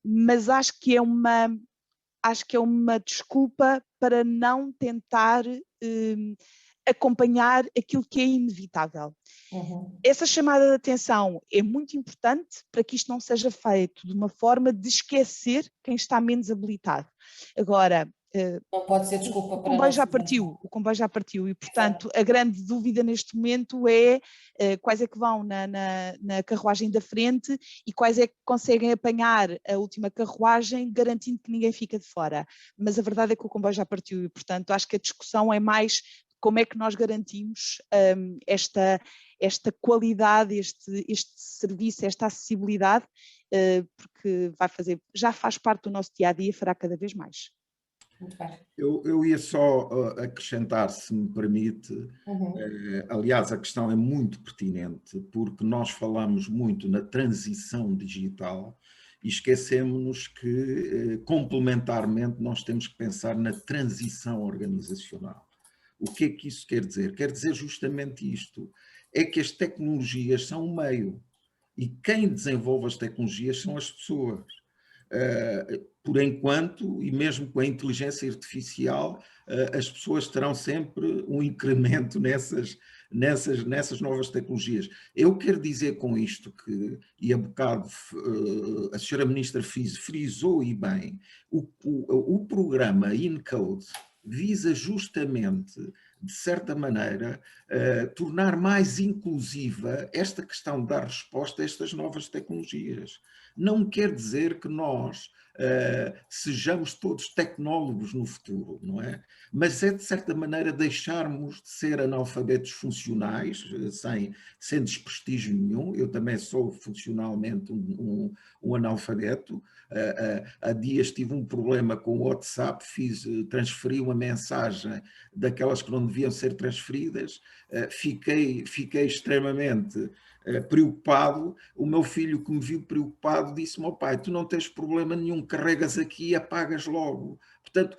mas acho que é uma desculpa para não tentar acompanhar aquilo que é inevitável. Essa chamada de atenção é muito importante para que isto não seja feito de uma forma de esquecer quem está menos habilitado. Agora, não pode ser desculpa para o comboio já partiu e, portanto, a grande dúvida neste momento é quais é que vão na carruagem da frente e quais é que conseguem apanhar a última carruagem, garantindo que ninguém fica de fora. Mas a verdade é que o comboio já partiu e, portanto, acho que a discussão é mais como é que nós garantimos esta qualidade, este serviço, esta acessibilidade, porque já faz parte do nosso dia-a-dia, fará cada vez mais. Muito bem. Eu ia só acrescentar, se me permite, aliás, a questão é muito pertinente, porque nós falamos muito na transição digital e esquecemos-nos que, complementarmente, nós temos que pensar na transição organizacional. O que é que isso quer dizer? Quer dizer justamente isto, é que as tecnologias são um meio e quem desenvolve as tecnologias são as pessoas. Por enquanto, e mesmo com a inteligência artificial, as pessoas terão sempre um incremento nessas novas tecnologias. Eu quero dizer com isto que, e há bocado a senhora Ministra frisou e bem, o programa InCode visa justamente, de certa maneira, tornar mais inclusiva esta questão de dar resposta a estas novas tecnologias. Não quer dizer que nós sejamos todos tecnólogos no futuro, não é? Mas é, de certa maneira, deixarmos de ser analfabetos funcionais, sem desprestígio nenhum. Eu também sou funcionalmente um analfabeto. Há dias tive um problema com o WhatsApp, transferi uma mensagem daquelas que não deviam ser transferidas, fiquei extremamente preocupado. O meu filho, que me viu preocupado, disse-me: "Oh pai, tu não tens problema nenhum, carregas aqui e apagas logo." Portanto,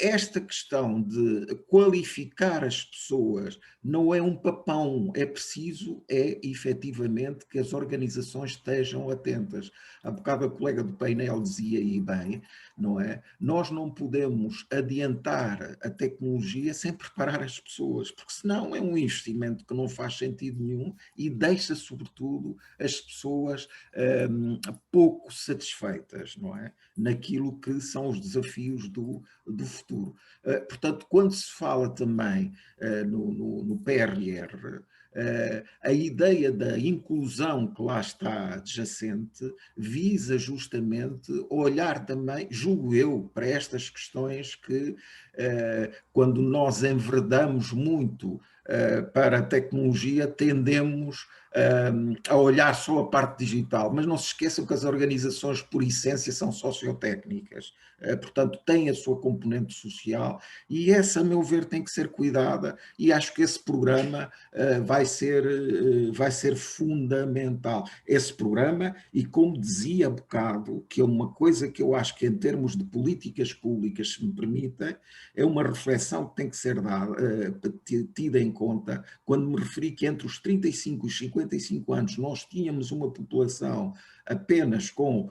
esta questão de qualificar as pessoas não é um papão, é preciso, efetivamente, que as organizações estejam atentas. Há bocado a colega do painel dizia aí bem, não é? Nós não podemos adiantar a tecnologia sem preparar as pessoas, porque senão é um investimento que não faz sentido nenhum e deixa, sobretudo, as pessoas pouco satisfeitas, não é? Naquilo que são os desafios do futuro. Portanto, quando se fala também no PRR, a ideia da inclusão que lá está adjacente visa justamente olhar também, julgo eu, para estas questões que, quando nós enverdamos muito para a tecnologia, tendemos a olhar só a parte digital, mas não se esqueçam que as organizações, por essência, são sociotécnicas, portanto, têm a sua componente social e essa, a meu ver, tem que ser cuidada e acho que esse programa vai ser fundamental. Esse programa, e como dizia há bocado, que é uma coisa que eu acho que em termos de políticas públicas, se me permitem, é uma reflexão que tem que ser tida em conta, quando me referi que entre os 35 e os 55 anos nós tínhamos uma população apenas com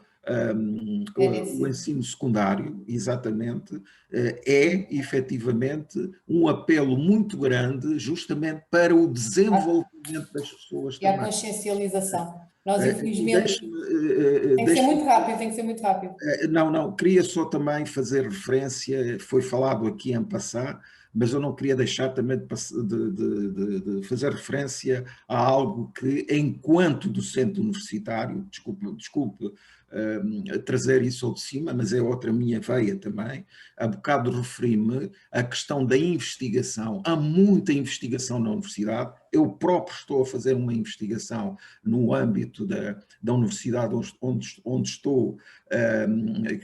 o ensino secundário, exatamente, é efetivamente um apelo muito grande justamente para o desenvolvimento das pessoas também. E a consciencialização. Nós, infelizmente, tem que ser muito rápido, tem que ser muito rápido. Não, queria só também fazer referência, foi falado aqui em passar, mas eu não queria deixar também de fazer referência a algo que, enquanto docente universitário, desculpe trazer isso ao de cima, mas é outra minha veia também. Há bocado referi-me à questão da investigação. Há muita investigação na universidade. Eu próprio estou a fazer uma investigação no âmbito da universidade onde estou,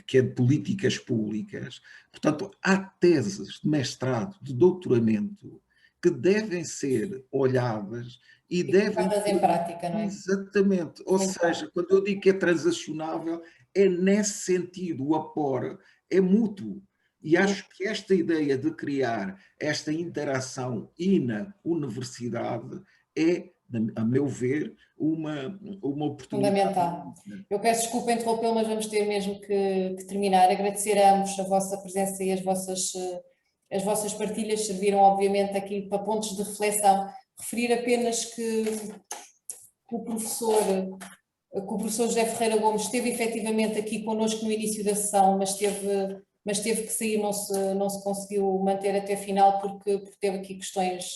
que é de políticas públicas. Portanto, há teses de mestrado, de doutoramento, que devem ser olhadas e devem ser em prática, não é? Exatamente. Ou seja, quando eu digo que é transacionável, é nesse sentido, o apoio é mútuo. E acho que esta ideia de criar esta interação INA-universidade é, a meu ver, uma oportunidade. Fundamental. Eu peço desculpa interrompê-lo, mas vamos ter mesmo que terminar. Agradecer a ambos a vossa presença e as vossas partilhas serviram, obviamente, aqui para pontos de reflexão. Referir apenas que o professor José Ferreira Gomes esteve efetivamente aqui connosco no início da sessão, mas teve que sair, não se conseguiu manter até final porque teve aqui questões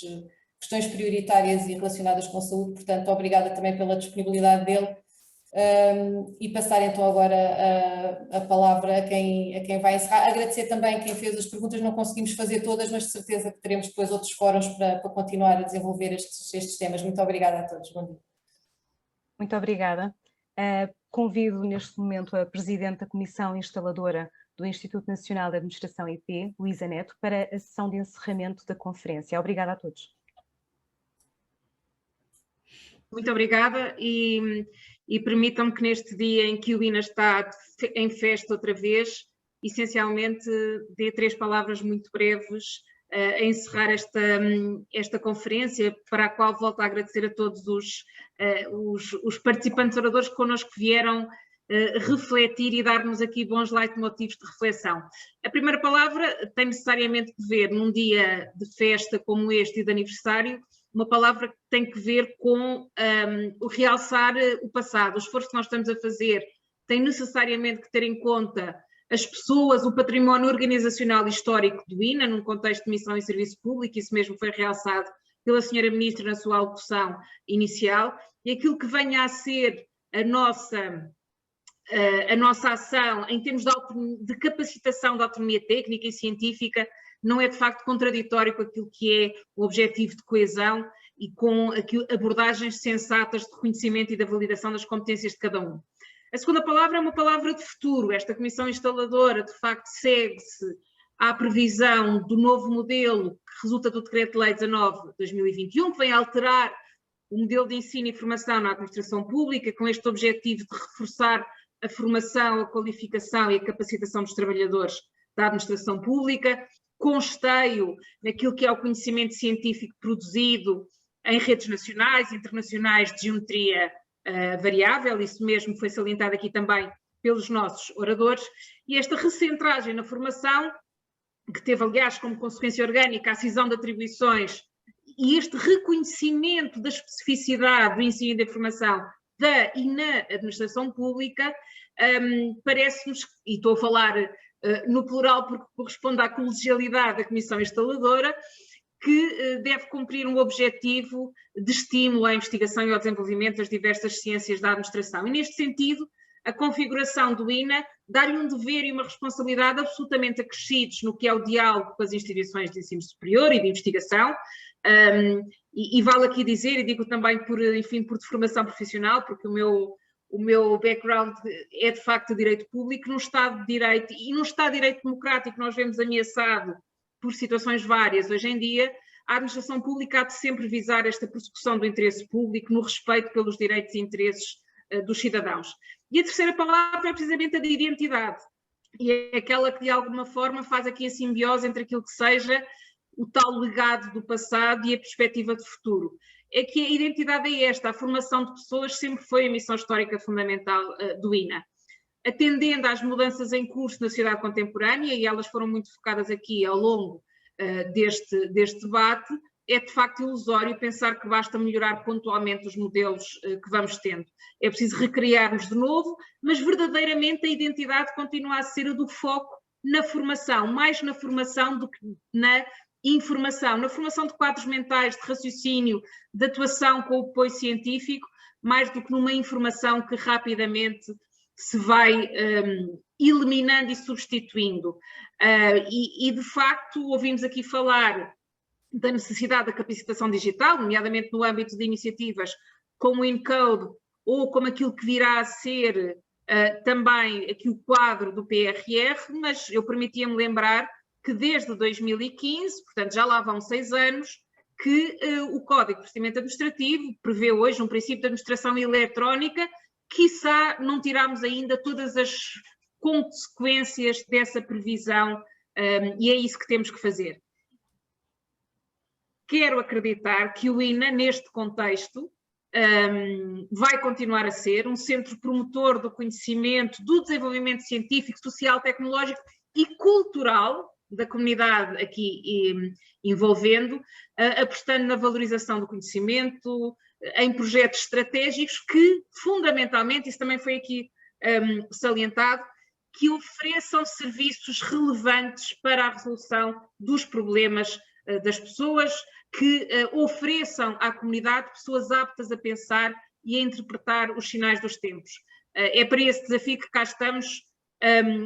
prioritárias e relacionadas com a saúde, portanto, obrigada também pela disponibilidade dele E passar então agora a palavra a quem vai encerrar. Agradecer também quem fez as perguntas, não conseguimos fazer todas, mas de certeza que teremos depois outros fóruns para continuar a desenvolver estes temas. Muito obrigada a todos. Bom dia. Muito obrigada. Convido neste momento a Presidente da Comissão Instaladora do Instituto Nacional de Administração IP, Luísa Neto, para a sessão de encerramento da conferência. Obrigada a todos. Muito obrigada e permitam-me que neste dia em que o INA está em festa outra vez, essencialmente dê 3 palavras muito breves a encerrar esta conferência, para a qual volto a agradecer a todos os participantes oradores que connosco vieram refletir e dar-nos aqui bons leitmotivos de reflexão. A primeira palavra tem necessariamente que ver, num dia de festa como este e de aniversário, uma palavra que tem que ver com o realçar o passado. O esforço que nós estamos a fazer tem necessariamente que ter em conta as pessoas, o património organizacional e histórico do INA, num contexto de missão e serviço público, isso mesmo foi realçado pela Sra. Ministra na sua alocução inicial, e aquilo que venha a ser a nossa ação em termos de capacitação da autonomia técnica e científica não é de facto contraditório com aquilo que é o objetivo de coesão e com abordagens sensatas de reconhecimento e da validação das competências de cada um. A segunda palavra é uma palavra de futuro. Esta comissão instaladora de facto segue-se à previsão do novo modelo que resulta do Decreto-Lei 19/2021, que vem alterar o modelo de ensino e formação na administração pública, com este objetivo de reforçar a formação, a qualificação e a capacitação dos trabalhadores da administração pública, com esteio naquilo que é o conhecimento científico produzido em redes nacionais e internacionais de geometria variável, isso mesmo foi salientado aqui também pelos nossos oradores, e esta recentragem na formação, que teve aliás como consequência orgânica a cisão de atribuições e este reconhecimento da especificidade do ensino e da formação da e na administração pública, parece-nos, e estou a falar no plural porque corresponde à colegialidade da Comissão Instaladora, que deve cumprir um objetivo de estímulo à investigação e ao desenvolvimento das diversas ciências da administração. E neste sentido, a configuração do INA dá-lhe um dever e uma responsabilidade absolutamente acrescidos no que é o diálogo com as instituições de ensino superior e de investigação, e vale aqui dizer, e digo também por formação profissional, porque o meu background é de facto direito público, num Estado de Direito e num Estado de Direito democrático nós vemos ameaçado por situações várias hoje em dia, a administração pública há de sempre visar esta persecução do interesse público no respeito pelos direitos e interesses dos cidadãos. E a terceira palavra é precisamente a de identidade, e é aquela que de alguma forma faz aqui a simbiose entre aquilo que seja o tal legado do passado e a perspectiva de futuro. É que a identidade é esta, a formação de pessoas sempre foi a missão histórica fundamental do INA. Atendendo às mudanças em curso na sociedade contemporânea, e elas foram muito focadas aqui ao longo deste debate, é de facto ilusório pensar que basta melhorar pontualmente os modelos que vamos tendo. É preciso recriar-nos de novo, mas verdadeiramente a identidade continua a ser a do foco na formação, mais na formação do que na informação, na formação de quadros mentais, de raciocínio, de atuação com o apoio científico, mais do que numa informação que rapidamente se vai eliminando e substituindo. E de facto ouvimos aqui falar da necessidade da capacitação digital, nomeadamente no âmbito de iniciativas como o InCode ou como aquilo que virá a ser também aqui o quadro do PRR, mas eu permitia-me lembrar que desde 2015, portanto já lá vão 6 anos, que o Código de Procedimento Administrativo prevê hoje um princípio de administração eletrónica, quiçá não tiramos ainda todas as consequências dessa previsão, e é isso que temos que fazer. Quero acreditar que o INA, neste contexto, vai continuar a ser um centro promotor do conhecimento, do desenvolvimento científico, social, tecnológico e cultural da comunidade aqui envolvendo, apostando na valorização do conhecimento, em projetos estratégicos que, fundamentalmente, isso também foi aqui salientado, que ofereçam serviços relevantes para a resolução dos problemas das pessoas, que ofereçam à comunidade pessoas aptas a pensar e a interpretar os sinais dos tempos. É para esse desafio que cá estamos,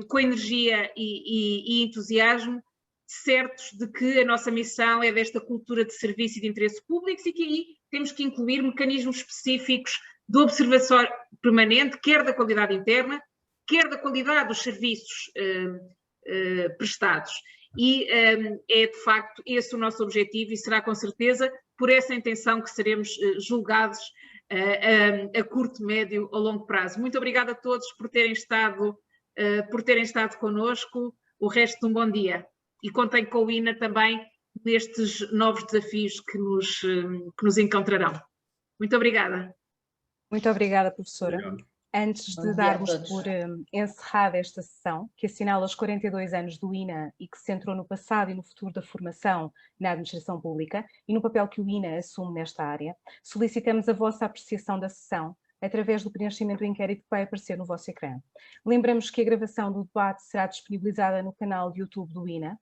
com energia e entusiasmo, certos de que a nossa missão é desta cultura de serviço e de interesse público e que aí temos que incluir mecanismos específicos de observação permanente, quer da qualidade interna, quer da qualidade dos serviços prestados. E é de facto esse o nosso objetivo e será com certeza por essa intenção que seremos julgados a curto, médio ou longo prazo. Muito obrigada a todos por terem estado connosco. O resto de um bom dia. E contem com o INA também nestes novos desafios que nos encontrarão. Muito obrigada. Muito obrigada, professora. Obrigado. Antes Bom de dia a darmos todos. por encerrada esta sessão, que assinala os 42 anos do INA e que se centrou no passado e no futuro da formação na administração pública e no papel que o INA assume nesta área, solicitamos a vossa apreciação da sessão através do preenchimento do inquérito que vai aparecer no vosso ecrã. Lembramos que a gravação do debate será disponibilizada no canal de YouTube do INA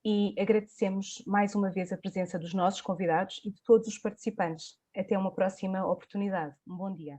e agradecemos mais uma vez a presença dos nossos convidados e de todos os participantes. Até uma próxima oportunidade. Um bom dia.